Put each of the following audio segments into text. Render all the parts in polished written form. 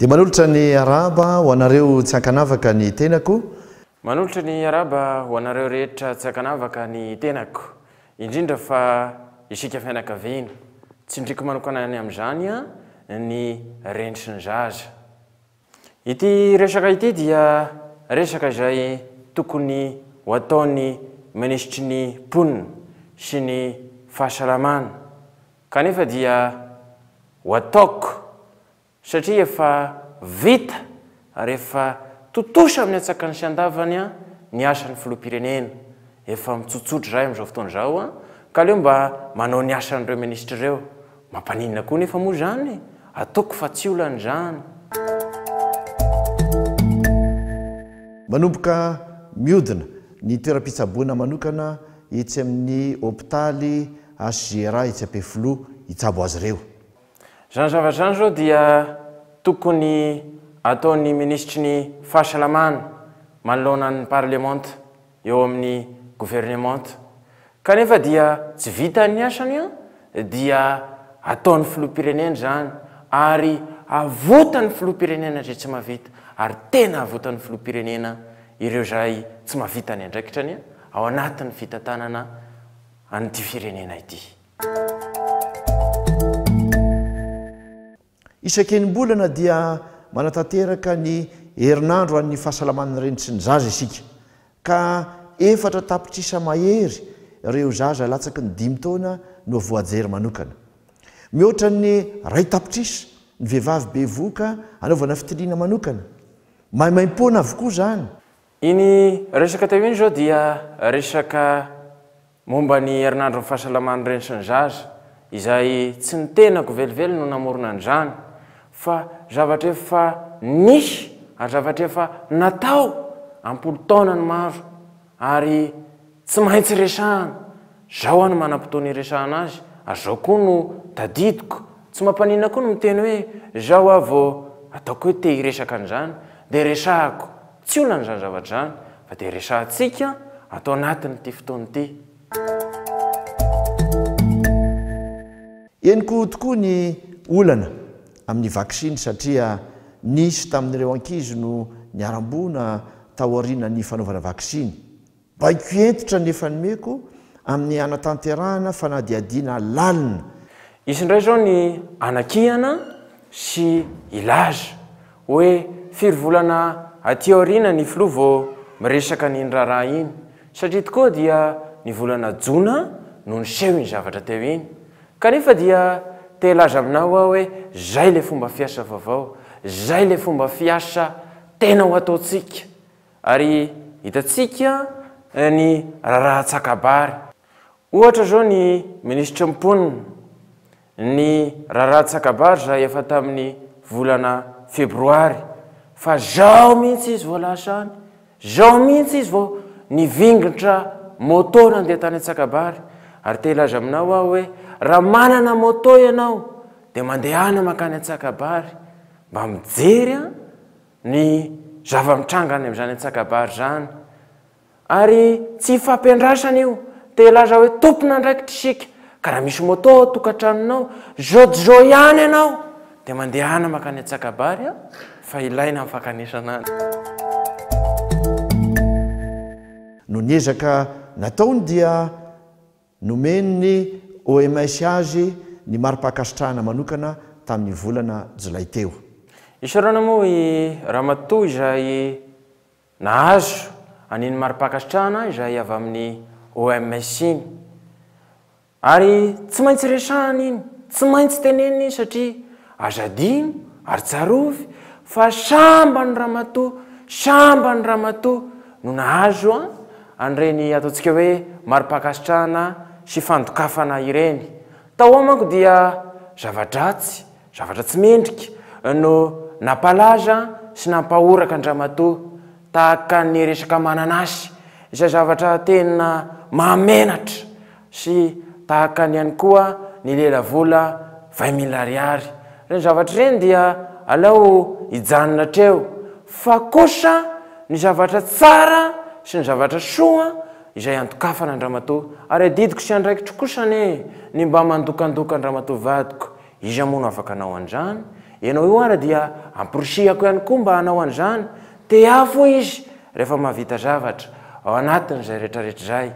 Dia manolotra ny araba ho anareo tsy ankanavaka ny tenako. Manolotra ny araba ho anareo rehetra tsy ankanavaka ny tenako. Indrindra fa isika fianakaviana. Tsindriako manokana any amin'izany ny Reny sy ny Zaza. Ity resaka ity dia resaka izay tokony ho ataony minisitry ny mponina sy ny fahasalamana. Kanefa dia ho ataoko satria efa vita ary efa totosa amin'ny atsakany sy andavany ny asan'ny filoham-pirenena. Efa mitsotsotra zay amin'izao fotoana izao ka leo mba manao ny asan'ireo minisitra ireo. Mampaninona koa nefa moa zany, ataoko fa tsy olana zany. Manomboka miodina ny toeram-pitsaboana manokana etsy amin'ny hôpitaly HGR etsy Ampefilo itsabo azy ireo. Zany zavatra zany zao dia tokony ataon'ny ministry ny fahasalamana manoloana ny parlemanta eo amin'ny gouvernemanta. Kanefa dia tsy vita ny asany dia ataon'ny filoham-pirenena zany ary avotany filoham-pirenena zay tsy mahavita ary tena avotany filoham-pirenena ireo zay tsy mahavita ny andraikitrany ao anatin'ny fitantanana an'ity firenena ity. Isan-kenimbolana dia manatanteraka ny herinandro an'ny fahasalaman'ny Reny sy ny Zaza isika. Ka efatra tapitrisa mahery ireo zaza latsaky ny 5 taona no voajery manokana. Mihoatra ny ray tapitrisa ny vehivavy be voka anaovana fitiliana manokana. Maimaimpona avokoa zany. Iny resaka teo iny zao dia resaka momba ny herinandro ny fahasalaman'ny Reny sy ny Zaza izay tsy ny tenako velively no namorona an'izany fa zavatra efa nisy ary zavatra efa natao ampolo taona ny maro ary tsy maintsy resahana. Zao no manam-potoana iresahana azy ary zao koa no tadidiko. Tsy mampanina koa no miteny hoe zao avo ataoko hoe te hiresaka an'izany dia resahako. Tsy olana zany zavatra zany fa dia resahantsika atao anatin'ity fotoana ity. Eniko tokoa ny olana amin'ny vaksiny satria nisy tamin'ireo ankizy no niarambona taoriana ny fanaovana vaksiny. Baiko entitra nefa nomeko amin'ny anatanterahana fanadiadiana lalina. Isindray zao ny anakihana sy ilaza hoe firy volana aty aoriana ny filoha vao miresaka ny raharaha iny satria tokoa dia ny volana jona no niseho iny zavatra teo iny. Kanefa dia te laza aminao aho hoe zay le fomba fiasa vaovao, zay le fomba fiasa tena ho ataontsika. Ary hitatsika ny raharaha Antsakabary. Ohatra zao ny minisitra mponina ny raharaha Antsakabary zay efa tamin'ny volana febroary fa zao mihitsy izy voalasany, zao mihitsy izy vao nivingitra moto nandeha tany Antsakabary. Ary te ilaza aminao aho hoe raha manana moto ianao dia mandehana makany Antsakabary mba mijery ny zava-mitrangany amin'izany Antsakabary zany. Ary tsy fampiandrasana io, te ilaza hoe tompona andraikitra isika ka raha misy moto tokantranonao zao ihany ianao dia mandehana makany Antsakabary fa ilaina mifankanesana azy. No niezaka nataony dia nomeny ny OMS azy ny marim-pakasitrahana manokana tamin'ny volana jolay teo. Isarana moa i ramatoa izay nahazo aniny marim-pakasitrahana izay avy amin'ny OMS iny. Ary tsy maintsy resahana iny, tsy maintsy tenenina iny satria azadino ary tsarovy fa sambany ramatoa no nahazo an'ireny ataontsika hoe marim-pakasitrahana sy fandokafana ireny. Tao amako dia zava-dratsy, zavatra tsy mendrika no nampalaza sy nampahoraka andramatoa tahaka ny resaka mananasy izay zavatra tena mahamenatra sy tahaka ny ihany koa ny lela vola 20 000 ariary. Reny zavatra reny dia alao hijanona treo fa kosa ny zavatra tsara sy ny zavatra soa izay antokafana andramatoa. Ary adidiko sy andraikitry kosa ny mba mandokandoka andramatoa vadiko. Izy moa no afaka anao an'izany, ianao io ara dia amporosihako ihany koa mba hanao an'izany te afo izy rehefa mahavita zavatra ao anatin'izay rehetrarehetra zay.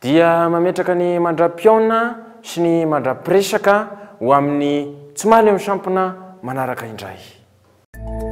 Dia mametraka ny mandra-piaona sy ny mandra-piresaka ho amin'ny tsy mahaleo ny sampona manaraka indray.